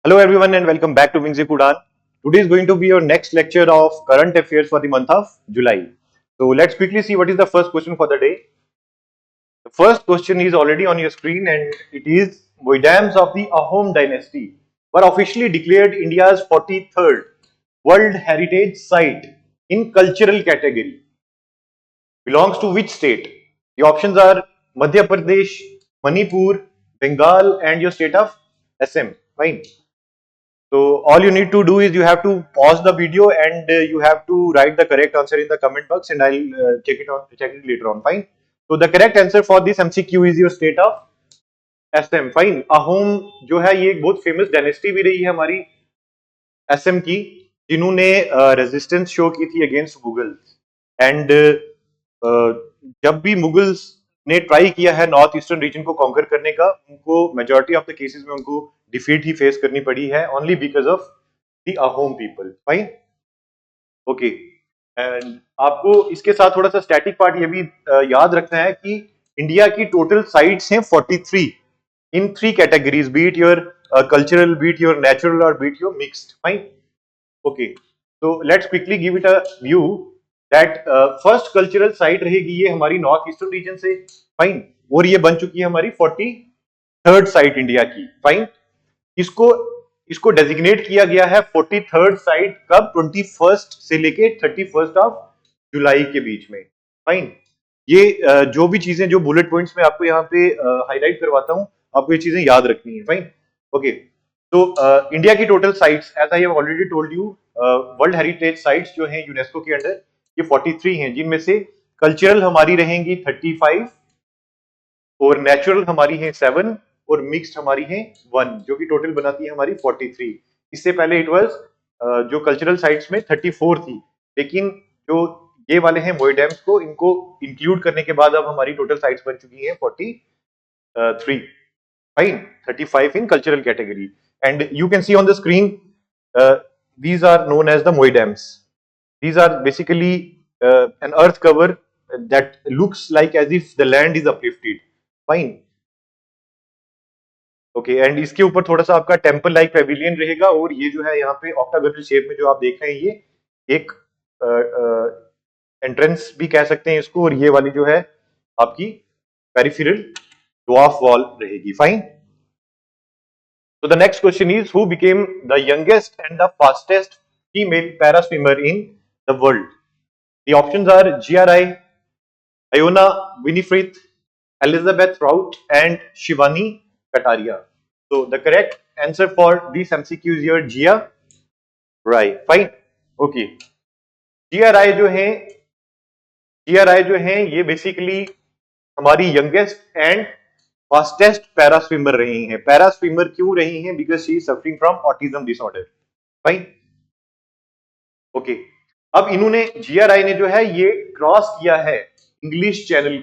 Hello everyone and welcome back to Wingzip Udan. Today is going to be your next lecture of current affairs for the month of July. So let's quickly see what is the first question for the day. The first question is already on your screen and it is Moidams of the Ahom dynasty were officially declared India's 43rd World Heritage Site in cultural category. Belongs to which state? The options are Madhya Pradesh, Manipur, Bengal and your state of Assam. Fine. So all you need to do is you have to pause the video and you have to write the correct answer in the comment box and I'll check it later on. Fine. So the correct answer for this MCQ is your state of SM. Fine. Ahom जो है ये एक बहुत famous dynasty भी रही है हमारी SM की जिन्होंने रेजिस्टेंस शो की थी अगेंस्ट मुगल एंड जब भी मुगल्स ने ट्राई किया है नॉर्थ ईस्टर्न रीजन को कॉन्कर करने का उनको मेजॉरिटी ऑफ द केसेस में उनको डिफीट ही फेस करनी पड़ी है only because of the Ahom people fine okay and आपको इसके साथ थोड़ा सा स्टैटिक पार्ट ये भी याद रखना है कि इंडिया की टोटल साइट्स हैं 43 in three categories be it your cultural be it your natural और be it your mixed fine okay तो let's quickly give it a view that first cultural site रहेगी ये हमारी नॉर्थ ईस्टर्न रीजन से फाइन और ये बन चुकी है हमारी 43rd साइट इंडिया की फाइन इसको इसको डेजिग्नेट किया गया है 43rd साइट कब 21st से लेके 31st ऑफ जुलाई के बीच में फाइन ये जो भी चीजें जो बुलेट पॉइंट्स में आपको यहाँ पे हाईलाइट करवाता हूँ आपको ये चीजें याद रखनी है फाइन ओके तो इंडिया की total sites as I have already told you world heritage sites जो हैं यूनेस्को के अंडर ये 43 हैं जिनमें से कल्चरल हमारी रहेंगी 35 और नेचुरल हमारी है 7 और मिक्स्ड हमारी है 1 जो कि टोटल बनाती है हमारी 43 इससे पहले इट वाज जो कल्चरल साइट्स में 34 थी लेकिन जो ये वाले हैं मोइडेम्स को इनको इंक्लूड करने के बाद अब हमारी टोटल साइट्स बन चुकी हैं 43 fine 35 in cultural category and you can see on the screen these are known as the moidams these are basically an earth cover that looks like as if the land is uplifted fine okay and इसके ऊपर थोड़ा सा आपका temple like Pavilion रहेगा और ये जो है यहाँ पे ऑक्टागोनल शेप में जो आप देख रहे हैं ये एक एंट्रेंस भी कह सकते हैं इसको और ये वाली जो है आपकी पेरिफेरल ड्वार्फ वॉल रहेगी fine So the next question is who became the youngest and the fastest female para swimmer in the world? The options are GRI, Iona Winifred, Elizabeth Prout, and Shivani Kataria. So the correct answer for this MCQ is your GRI. Fine. Okay. GRI जो है ये basically हमारी youngest and fastest para swimmer रही हैं para swimmer क्यों रही हैं because she is suffering from autism disorder fine okay अब इन्होंने जीआरआई ने जो है ये क्रॉस किया है इंग्लिश चैनल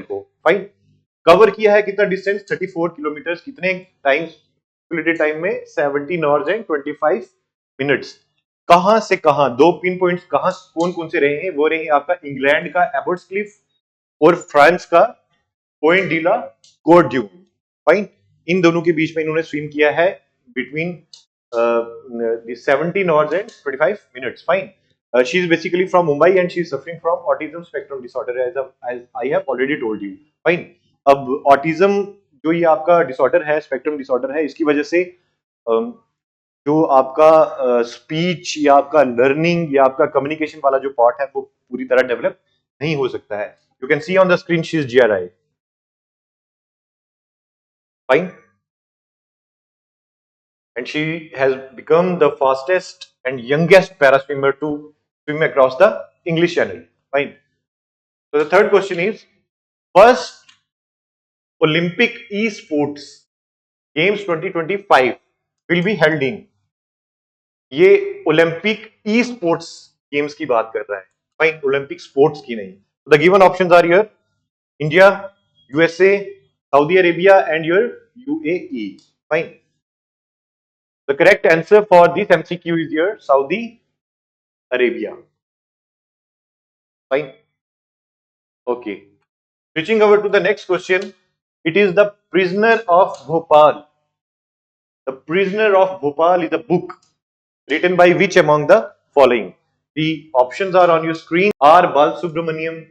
को फाइन कवर किया है कितना डिस्टेंस 34 किलोमीटर कितने टाइम में 17 आवर्स एंड 25 मिनट्स कहां से कहां दो पिन पॉइंट्स कहां कौन कौन से रहे हैं वो रहे आपका इंग्लैंड का एबर्ट्स क्लिफ और फ्रांस का पॉइंट डीला कोर्ड्यू फाइन इन दोनों के बीच में इन्होंने स्विम किया है between 17 hours and 25 minutes fine she is basically from Mumbai and she is suffering from autism spectrum disorder as I have already told you fine अब ऑटिज्म जो ये आपका डिसऑर्डर है स्पेक्ट्रम डिसऑर्डर है इसकी वजह से जो आपका स्पीच या आपका लर्निंग या आपका कम्युनिकेशन वाला जो पार्ट है वो पूरी तरह डेवलप नहीं हो सकता है You can see on the screen she is GRI. Fine. And she has become the fastest and youngest para swimmer to swim across the English Channel. Fine. So the third question is first Olympic esports games 2025 will be held in ये Olympic e sports games की बात कर रहा है fine Olympic sports की नहीं The given options are your India, USA, Saudi Arabia, and your UAE. Fine. The correct answer for this MCQ is your Saudi Arabia. Fine. Okay. Switching over to the next question. It is the prisoner of Bhopal The Prisoner of Bhopal is a book written by which among the following? The options are on your screen. R. Balsubramaniam,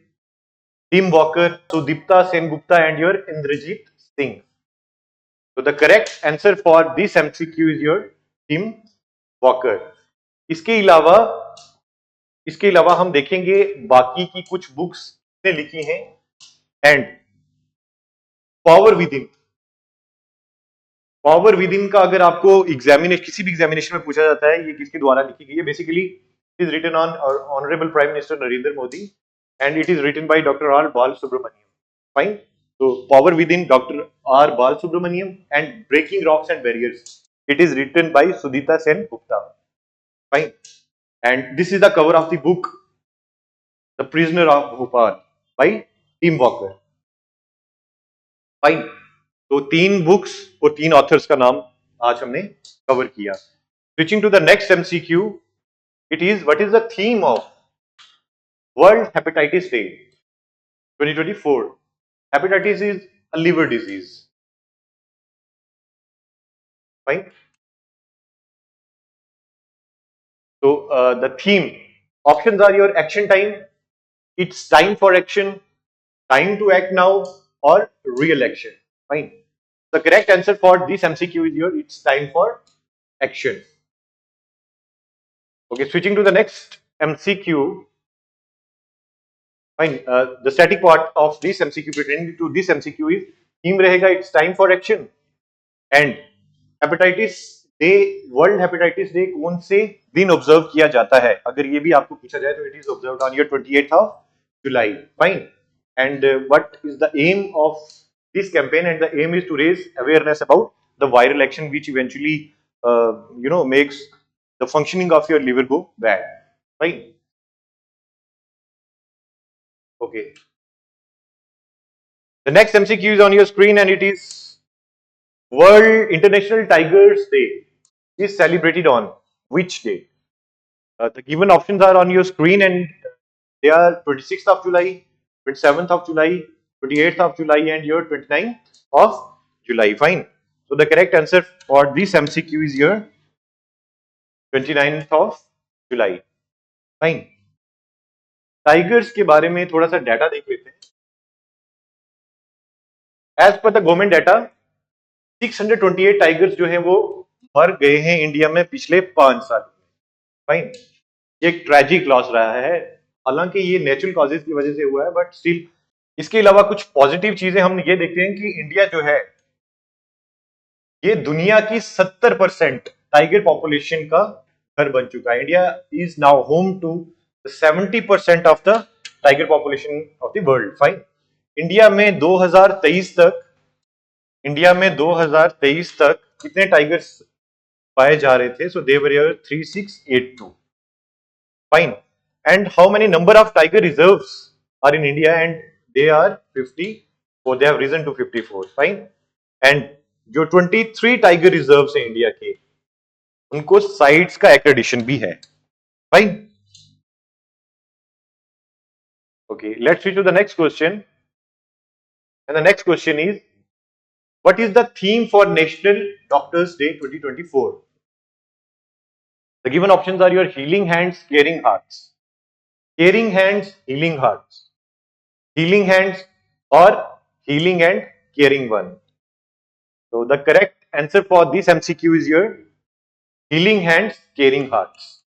Tim Walker, Sudipta Sengupta, and your Indrajit Singh. So the correct answer for this MCQ is your Tim Walker. इसके अलावा हम देखेंगे बाकी की कुछ books ने लिखी हैं एंड पावर विद इन का अगर आपको एग्जामिनेशन किसी भी एग्जामिनेशन में पूछा जाता है ये किसके द्वारा लिखी गई है, basically is written on honourable prime minister Narendra Modi and it is written by doctor R Balasubramaniam. Fine. So Power Within, Dr. R. Balsubramaniam, and Breaking Rocks and Barriers. It is written by Sudita Sen Gupta. Fine. And this is the cover of the book, The Prisoner of Bhopal by Tim Walker. Fine. तो 3 books और 3 authors का नाम आज हमने cover किया. Switching to the next MCQ, it is what is the theme of World Hepatitis Day 2024? Hepatitis is a liver disease. Fine. So the theme options are your action time, it's time for action, time to act now, or real action. Fine. The correct answer for this MCQ is your it's time for action. Okay, switching to the next MCQ. Fine. The static part of this MCQ pertaining to this MCQ is theme रहेगा it's time for action and hepatitis day, world hepatitis day कौन से दिन observe किया जाता है? अगर ये भी आपको पूछा जाए तो it is observed on your 28th of July. Fine. And what is the aim of this campaign? And the aim is to raise awareness about the viral action which eventually makes the functioning of your liver go bad. Right. Okay. The next MCQ is on your screen and it is World International Tigers Day is celebrated on which day? The given options are on your screen and they are 26th of July, 27th of July, 28th of July and your 29th of July. Fine. So the correct answer for this MCQ is your 29th of July. Fine. Tigers के बारे में थोड़ा सा data देख लेते हैं. As per the government data, 628 tigers जो हैं वो मर गए हैं इंडिया में पिछले 5 साल में. फाइन. ये एक ट्रेजिक लॉस रहा है, हालांकि ये नेचुरल कॉजेज की वजह से हुआ है, बट स्टिल इसके अलावा कुछ पॉजिटिव चीजें हम ये देखते हैं कि इंडिया जो है ये दुनिया की 70% टाइगर पॉपुलेशन का घर बन चुका है. India is now home to 70% of the tiger population of the world. Fine. India में 2023 तक कितने टाइगर्स पाए जा रहे थे? सो दे वर 3682. Fine. And how many number of tiger reserves are in India? And they are 54. They have risen to 54. Fine. And जो 23 tiger reserves हैं India के, उनको साइट्स का एक्रेडिशन भी है. Fine. Okay. Let's switch to the next question. And the next question is, what is the theme for National Doctors Day 2024? The given options are your healing hands, caring hearts. Caring hands, healing hearts. Healing hands or healing and caring one. So the correct answer for this MCQ is your healing hands, caring hearts.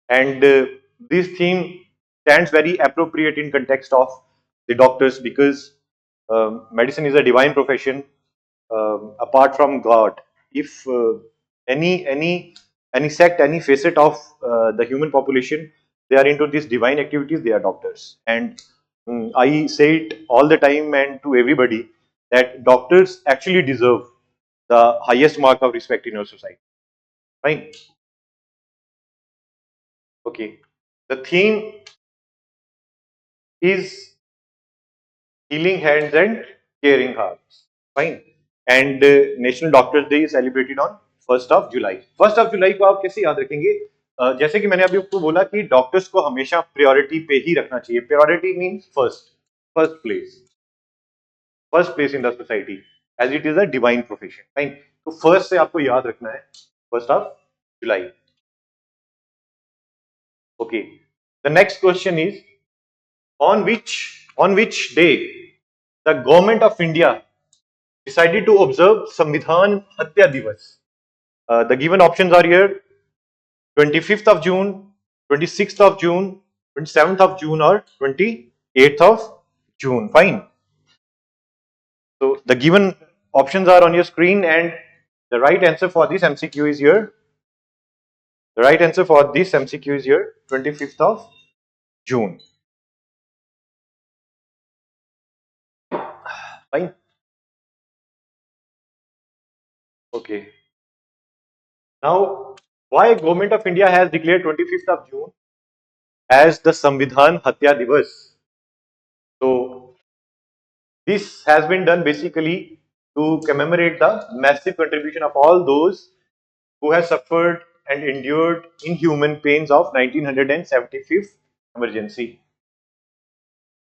And this theme stands very appropriate in context of the doctors because medicine is a divine profession apart from God. If any sect, any facet of the human population, they are into these divine activities, they are doctors. And I say it all the time and to everybody that doctors actually deserve the highest mark of respect in our society. Fine. Okay. The theme is healing hands and caring hearts. Fine. And National Doctors Day is celebrated on 1st of July. 1st of July को आप कैसे याद रखेंगे? जैसे कि मैंने अभी आपको बोला कि डॉक्टर्स को हमेशा प्रायोरिटी पे ही रखना चाहिए. Priority means first place in the society, as it is a divine profession. Fine. तो फर्स्ट से आपको याद रखना है 1st of July. Okay. The next question is on which day the government of India decided to observe Samvidhan Hatya Divas. The given options are here: 25th of June, 26th of June, 27th of June, or 28th of June. Fine. So the given options are on your screen, and the right answer for this MCQ is here. The right answer for this MCQ is here: 25th of June. Fine. Okay. Now, why Government of India has declared 25th of June as the Samvidhan Hatya Divas? So, this has been done basically to commemorate the massive contribution of all those who have suffered and endured inhuman pains of 1975 emergency.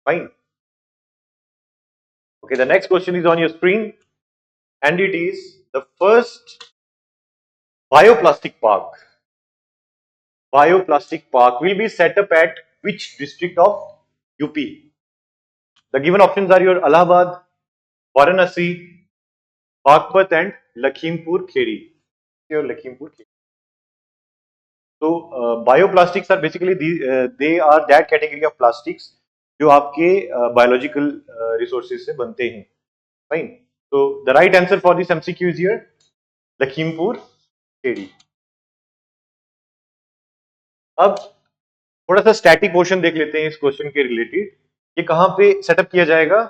Fine. Okay, the next question is on your screen, and it is the first bioplastic park. Bioplastic park will be set up at which district of UP? The given options are your Allahabad, Varanasi, Bagpat, and Lakhimpur Kheri. Your Lakhimpur Kheri. So bioplastics are basically they are that category of plastics जो आपके biological resources से बनते हैं. Fine. So the right answer for this MCQ is here: Lakhimpur Kheri. अब थोड़ा सा static portion देख लेते हैं इस क्वेश्चन के रिलेटेड. ये कहाँ पे सेटअप किया जाएगा?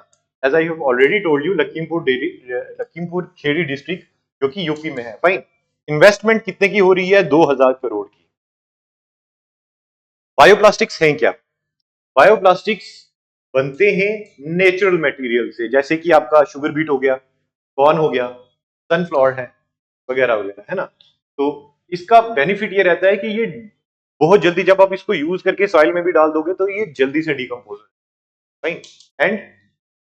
As I have already told you, Lakhimpur Kheri district जो कि यूपी में है. फाइन. इन्वेस्टमेंट कितने की हो रही है? 2000 करोड़ की. बायोप्लास्टिक्स हैं क्या? बायोप्लास्टिक्स बनते हैं नेचुरल मटेरियल से, जैसे कि आपका शुगर बीट हो गया, कॉर्न हो गया, सनफ्लावर है, वगैरह वगैरह, है ना. तो इसका बेनिफिट ये रहता है कि ये बहुत जल्दी, जब आप इसको यूज करके सॉइल में भी डाल दोगे तो ये जल्दी से डिकम्पोज हो. फाइन. एंड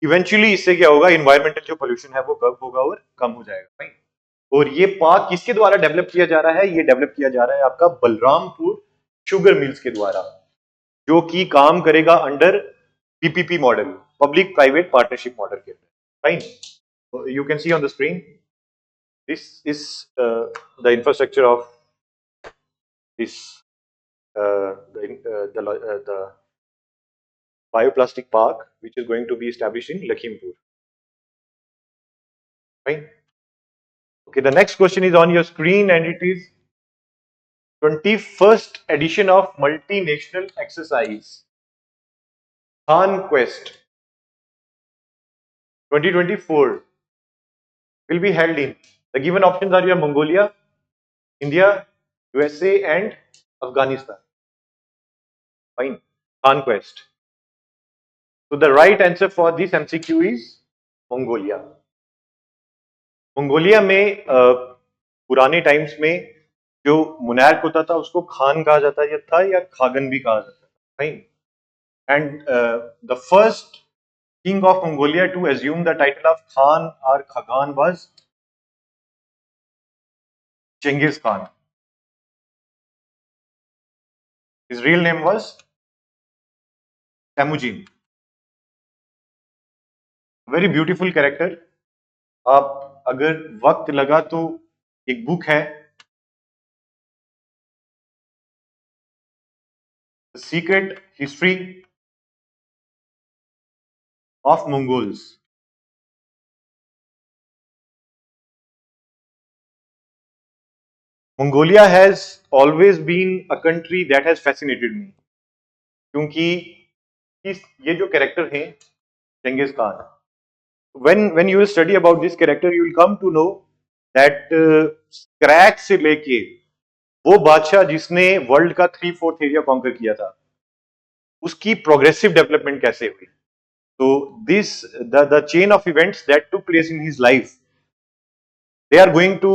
इवेंचुअली इससे क्या होगा? इन्वायरमेंटल जो पोल्यूशन है वो कम होगा और कम हो जाएगा. फाइन. और ये पार्क किसके द्वारा डेवलप किया जा रहा है? ये डेवलप किया जा रहा है आपका बलरामपुर शुगर मिल्स के द्वारा, जो कि काम करेगा under PPP model, public private partnership model के अंदर. Fine. You can see on the screen, this is the infrastructure of this the bioplastic park which is going to be established in Lakhimpur. Fine. Okay, the next question is on your screen, and it is 21st edition of multinational exercise Khan Quest 2024 will be held in. The given options are your Mongolia, India, USA, and Afghanistan. Fine. Khan Quest. So the right answer for this MCQ is Mongolia. Mongolia में पुराने times में जो monarch होता था उसको खान कहा जाता था या खागन भी कहा जाता था. Fine. And the first king of Mongolia to assume the title of Khan or Khagan was Genghis Khan. His real name was Temujin. Very beautiful character. आप अगर वक्त लगा तो एक बुक है, the secret history of Mongols. Mongolia has always been a country that has fascinated me, क्योंकि ये जो कैरेक्टर हैं Genghis Khan, when you will study about this character you will come to know that scratch से लेके वो बादशाह जिसने world का 3/4 एरिया कॉन्कर किया था, उसकी प्रोग्रेसिव डेवलपमेंट कैसे हुई. तो this the chain of events that took place in his life, they are going to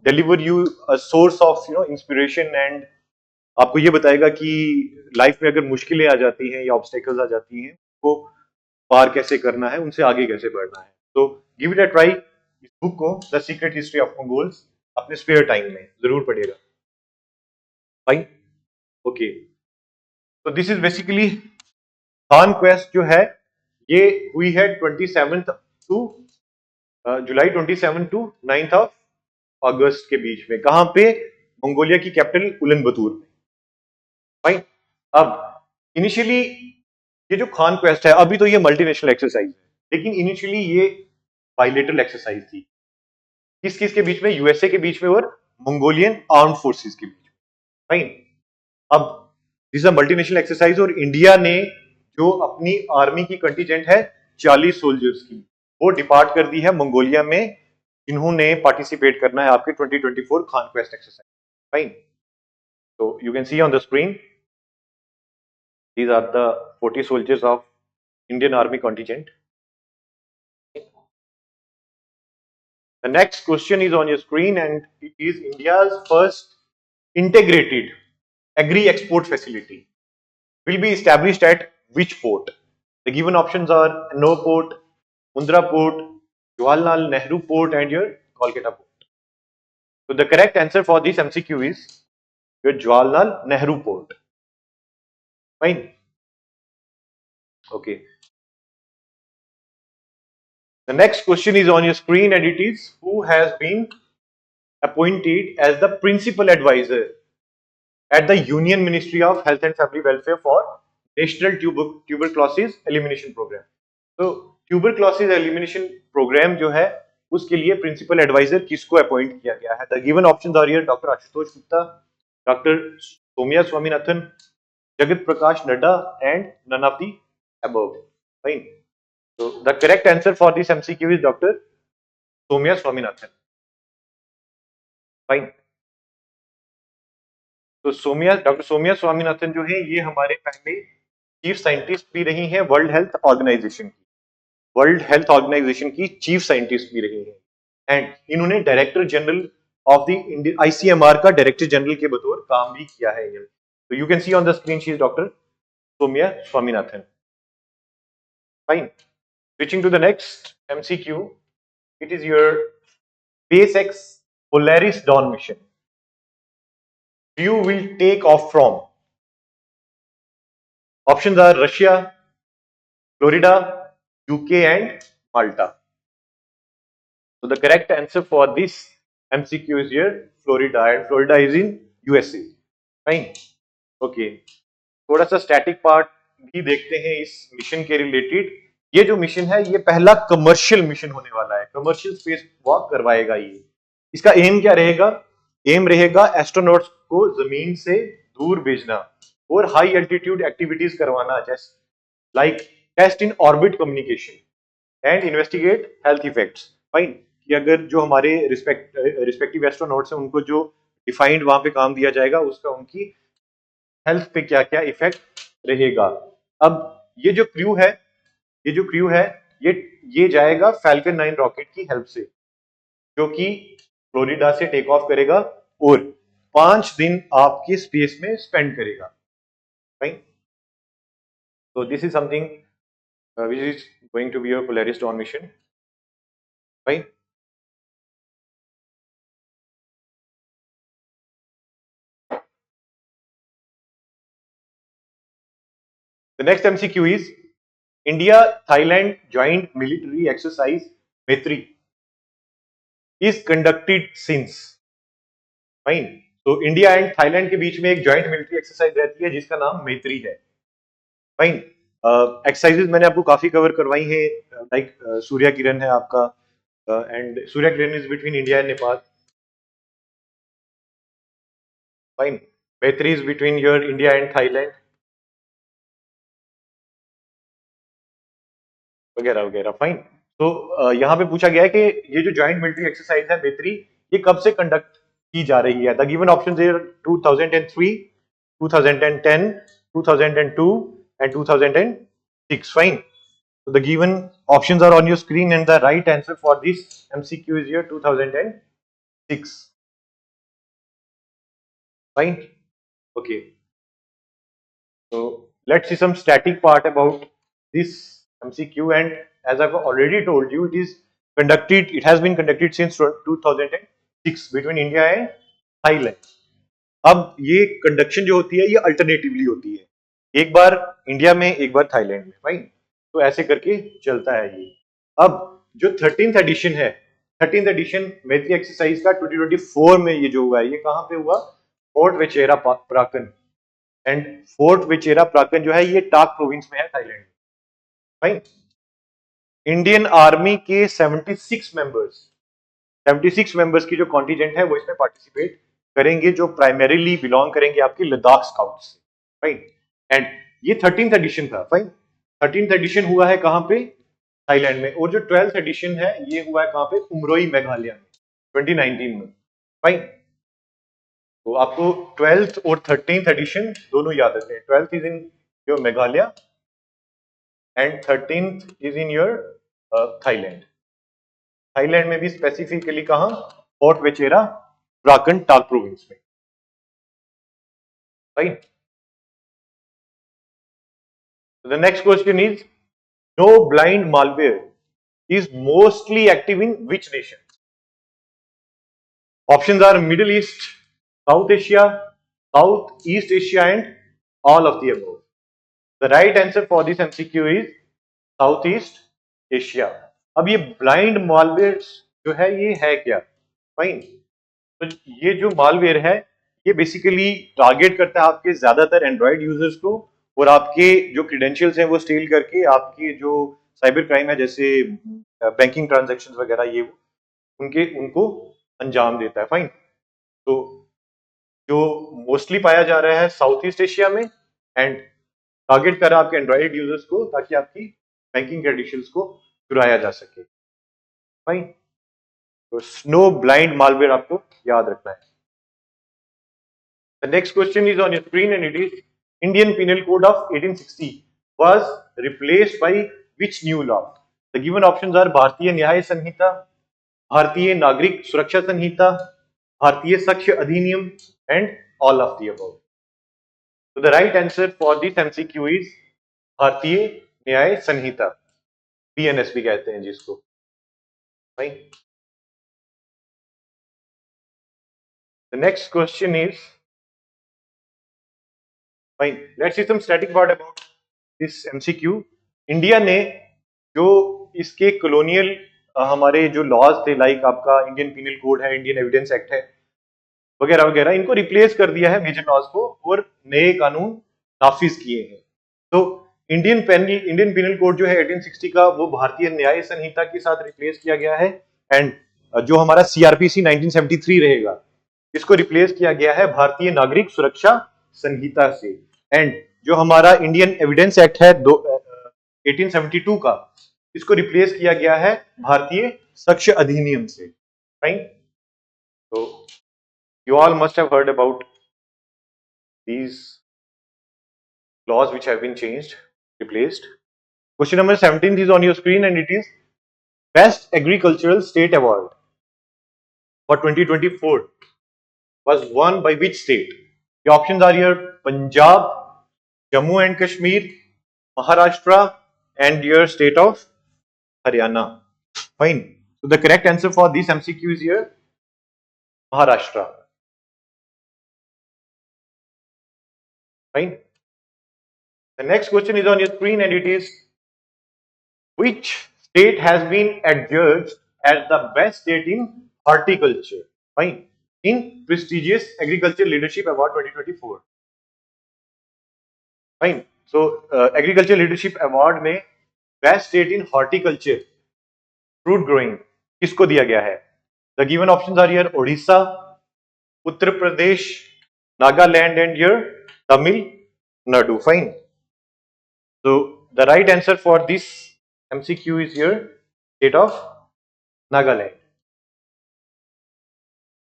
deliver you a source of inspiration, and आपको ये बताएगा कि लाइफ में अगर मुश्किलें आ जाती हैं या ऑब्स्टेकल्स आ जाती हैं, तो पार कैसे करना है, उनसे आगे कैसे बढ़ना है. तो give it a try. Book को the secret history of Mongols अपने स्पेयर टाइम में जरूर पढ़िएगा। Fine, okay. तो दिस इज बेसिकली कॉन्क्वेस्ट जो है ये हुई है 27 टू जुलाई 27 टू 9 ऑफ अगस्त के बीच में। कहां पे? मंगोलिया की कैपिटल उलन बतूर में। फाइन। अब इनिशियली ये जो कॉन्क्वेस्ट है, अभी तो ये मल्टीनेशनल एक्सरसाइज है, लेकिन इनिशियली ये बाइलेटरल एक्सरसाइज थी। किस किस के बीच में? यूएसए के बीच में और मंगोलियन आर्म्ड फोर्सेस के बीच में। फाइन। अब दिस अ मल्टीनेशनल एक्सरसाइज और इंडिया ने जो अपनी आर्मी की कंटीजेंट है 40 सोल्जर्स की, वो डिपार्ट कर दी है मंगोलिया में, जिन्होंने पार्टिसिपेट करना है आपके 2024 कॉन्क्वेस्ट एक्सरसाइज। फाइन। तो you can see on the screen these are the 40 soldiers of Indian Army contingent. The next question is on your screen and it is India's first integrated agri-export facility will be established at which port? The given options are Ennore Port, Mundra Port, Jawaharlal Nehru Port and your Kolkata Port. So the correct answer for this MCQ is your Jawaharlal Nehru Port. Fine. Okay. The next question is on your screen and it is who has been appointed as the principal advisor at the Union Ministry of Health and Family Welfare for National Tuberculosis Elimination Program. तो tuberculosis elimination programme जो है उसके लिए principal adviser किसको appoint किया गया है? The given options are here doctor Ashutosh Gupta, doctor Soumya Swaminathan, Jagat Prakash Nadda and none of the above. Fine. So the correct answer for this MCQ is Dr. Somya Swaminathan. Fine. तो doctor Soumya Swaminathan जो है ये हमारे पहले चीफ साइंटिस्ट भी रही हैं वर्ल्ड हेल्थ ऑर्गेनाइजेशन की। वर्ल्ड हेल्थ ऑर्गेनाइजेशन की चीफ साइंटिस्ट भी रही हैं एंड इन्होंने director general of the ICMR का डायरेक्टर जनरल के बतौर काम भी किया है। तो you can see on the screen she is doctor Soumya Swaminathan. Fine. Switching to the next MCQ, it is your SpaceX Polaris Dawn mission. You will take off from. Options are Russia, Florida, UK and Malta. So the correct answer for this MCQ is here Florida and Florida is in USA. Fine. Okay. थोड़ा सा static part भी देखते हैं इस mission के related. ये जो mission है ये पहला कमर्शियल मिशन होने वाला है, कमर्शियल स्पेस वॉक करवाएगा ये। इसका एम क्या रहेगा? एम रहेगा एस्ट्रोनॉट्स को जमीन से दूर भेजना और हाई एल्टीट्यूड एक्टिविटीज करवाना, जैसे like test in orbit communication and investigate health effects. Fine. कि अगर जो हमारे रिस्पेक्टिव एस्ट्रोनॉट्स हैं उनको जो डिफाइंड वहां पे काम दिया जाएगा उसका उनकी हेल्थ पे क्या क्या इफेक्ट रहेगा। अब ये जो क्रू है ये जाएगा फैल्कन 9 रॉकेट की हेल्प से, जो कि फ्लोरिडा से टेक ऑफ करेगा और 5 दिन आपके स्पेस में स्पेंड करेगा। Right. So this is something which is going to be your Polaris Dawn mission. Right. The next MCQ is India-Thailand joint military exercise Maitri is conducted since. Fine. तो India and Thailand के बीच में एक joint military exercise रहती है जिसका नाम मैत्री है। फाइन। एक्सरसाइजेज मैंने आपको काफी कवर करवाई है, लाइक सूर्या किरण है आपका and Surya Kiran is between India and Nepal. Fine. Maitri is between your India and Thailand वगैरह वगैरह। फाइन। तो यहाँ पे पूछा गया है कि ये जो जॉइंट मिलिट्री एक्सरसाइज है मैत्री ये कब से कंडक्ट की जा रही है? The given options are 2003, 2010, 2002 and 2006. Fine. So the given options are on your screen and the right answer for this MCQ is here 2006. Fine. Okay. So let's see some static part about this MCQ, and as I've already told you, it is conducted, it has been conducted since 2006 between India and Thailand. अब ये conduction जो होती है ये alternatively होती है, एक बार India में एक बार थाईलैंड में, फाइन। तो ऐसे करके चलता है ये। अब जो 13th एडिशन है, 13th एडिशन मैत्री एक्सरसाइज का 2024 में ये जो हुआ है, ये कहाँ पे हुआ? फोर्ट वेचेरा प्राकन। एंड फोर्ट वेचेरा प्राकन जो है ये टाक प्रोविंस में है थाईलैंड में, फाइन। इंडियन आर्मी के 76 मेंबर्स की जो कॉन्टिजेंट है वो इसमें पार्टिसिपेट करेंगे, जो प्राइमरीली बिलोंग करेंगे आपकी लद्दाख स्काउट्स से, फाइन। एंड ये 13th एडिशन था, फाइन। 13th एडिशन हुआ है कहाँ पे? थाईलैंड में। और जो 12th एडिशन है ये हुआ है कहाँ पे? उमरोई मेघालय में 2019 में, फाइन। तो आपको 12th और 13th एडिशन दोनों याद रखने हैं। 12th is in your Meghalaya and 13th is in your Thailand. Thailand में भी स्पेसिफिकली कहां? फोर्ट वेचेरा प्राकन टाक प्रोविंस में, right. The next question is no blind malware is mostly active in which nation? Options are Middle East, South Asia, South East Asia and all of the above. The right answer for this MCQ is South East Asia. अब ये blind malware जो है ये है क्या? Fine. तो ये जो मालवेयर है ये बेसिकली टारगेट करता है आपके ज्यादातर एंड्रॉइड यूजर्स को, और आपके जो क्रेडेंशियल्स हैं वो स्टील करके आपकी जो साइबर क्राइम है जैसे बैंकिंग ट्रांजैक्शंस वगैरह ये उनको अंजाम देता है, फाइन। तो जो मोस्टली पाया जा रहा है साउथ ईस्ट एशिया में, एंड टारगेट कर रहा है आपके एंड्रॉइड यूजर्स को ताकि आपकी बैंकिंग क्रेडेंशियल्स को चुराया जा सके, फाइन। तो स्नो ब्लाइंड मालवेयर आपको याद रखना है। The next question is on your screen and it is Indian Penal Code of 1860 was replaced by which new law? The given options are भारतीय न्याय संहिता, भारतीय नागरिक सुरक्षा संहिता, भारतीय साक्ष्य अधिनियम and all of the above. So the right answer for this MCQ is भारतीय न्याय संहिता, BNS भी कहते हैं जिसको, right? The next question is fine. Let's see some static part about this MCQ. India ने जो इसके कॉलोनियल हमारे जो लॉज थे, लाइक आपका इंडियन पिनल कोड है, इंडियन एविडेंस एक्ट है वगैरह वगैरह, इनको रिप्लेस कर दिया है मेजर लॉज को और नए कानून नाफिज किए हैं। तो इंडियन पिनल कोड जो है 1860 का वो भारतीय न्याय संहिता के साथ रिप्लेस किया गया है, एंड जो हमारा सीआरपीसी 1973 रहेगा इसको रिप्लेस किया गया है भारतीय नागरिक सुरक्षा संहिता से, एंड जो हमारा इंडियन एविडेंस एक्ट है 1872 का, इसको रिप्लेस किया गया है भारतीय साक्ष्य अधिनियम से, राइट। तो you all must have heard about these laws which have been changed, replaced. Question number 17 is on your screen and it is Best Agricultural State Award for 2024 was won by which state? The options are here: Punjab, Jammu and Kashmir, Maharashtra, and your state of Haryana. Fine. So the correct answer for this MCQ is here Maharashtra. Fine. The next question is on your screen and it is which state has been adjudged as the best state in horticulture? Fine. In prestigious Agriculture Leadership Award 2024. Fine. So Agriculture Leadership Award में best state in horticulture fruit growing किसको दिया गया है? The given options are here Odisha, Uttar Pradesh, Nagaland and your Tamil Nadu, fine. So the right answer for this MCQ is your state of Nagaland.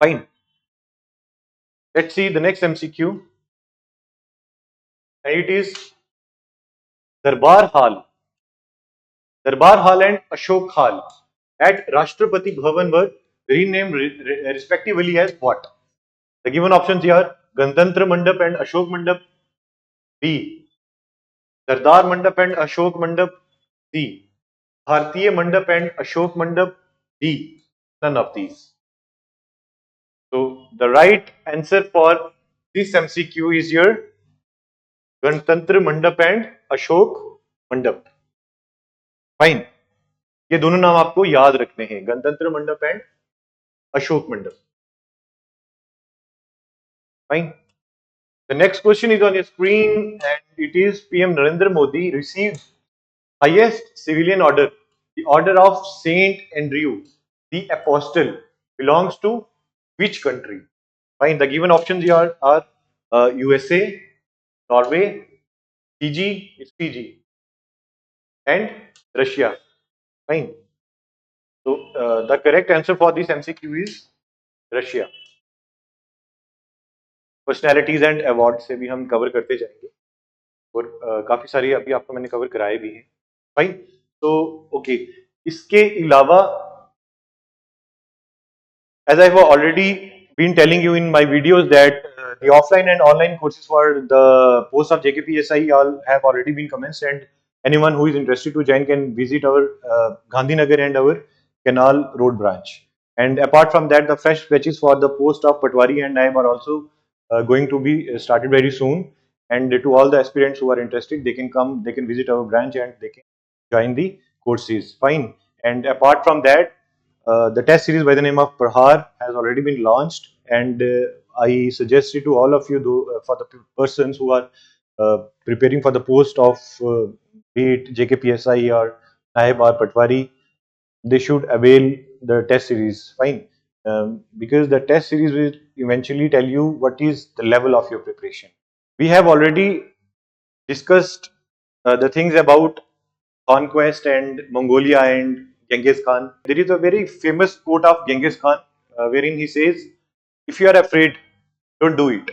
Fine. Let's see the next MCQ. And it is Darbar Hall. Darbar Hall and Ashok Hall at Rashtrapati Bhavan were renamed respectively as what? The given options here: Ganatantra Mandap and Ashok Mandap. B. Sardar Mandap and Ashok Mandap. C. Bhartiya Mandap and Ashok Mandap. D. None of these. So the right answer for this MCQ is your गणतंत्र मंडप and Ashok मंडप. Fine. ये दोनों नाम आपको याद रखने हैं, गणतंत्र मंडप एंड अशोक मंडप. Fine. The next question is on your screen and it is PM Narendra Modi received highest civilian order, the Order of Saint Andrew, the Apostle, belongs to which country? Fine. The given options here are USA, Norway, Fiji, it's Fiji, and Russia. Fine. So the correct answer for this MCQ is Russia. Personalities and award से भी हम cover करते जाएंगे और काफी सारी अभी आपको मैंने कवर कराए भी हैं. फाइन. तो ओके, इसके अलावा as I've already been telling you in my videos that the offline and online courses for the post of JKPSI all have already been commenced, and anyone who is interested to join can visit our Gandhinagar and our Canal Road branch. And apart from that, the fresh batches for the post of Patwari and Naib are also going to be started very soon. And to all the aspirants who are interested, they can come, they can visit our branch and they can join the courses. Fine. And apart from that, the test series by the name of Prahar has already been launched, and I suggest it to all of you, though, for the persons who are preparing for the post of be it JKPSI or Naib or Patwari, they should avail the test series. Fine. Because the test series will eventually tell you what is the level of your preparation. We have already discussed the things about conquest and Mongolia and Genghis Khan. There is a very famous quote of Genghis Khan wherein he says, if you are afraid, don't do it.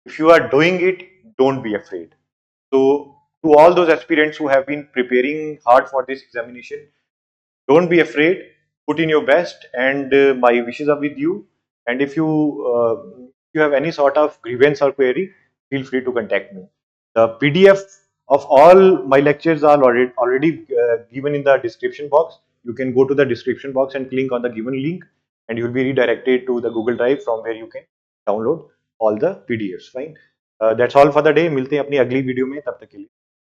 If you are doing it, don't be afraid. So, to all those aspirants who have been preparing hard for this examination, don't be afraid, put in your best, and my wishes are with you. And if you have any sort of grievance or query, feel free to contact me. The PDF of all my lectures are already given in the description box. You can go to the description box and click on the given link, and you will be redirected to the Google Drive from where you can download all the PDFs. Fine. That's all for the day. मिलते हैं अपनी अगली video में, तब तक के लिए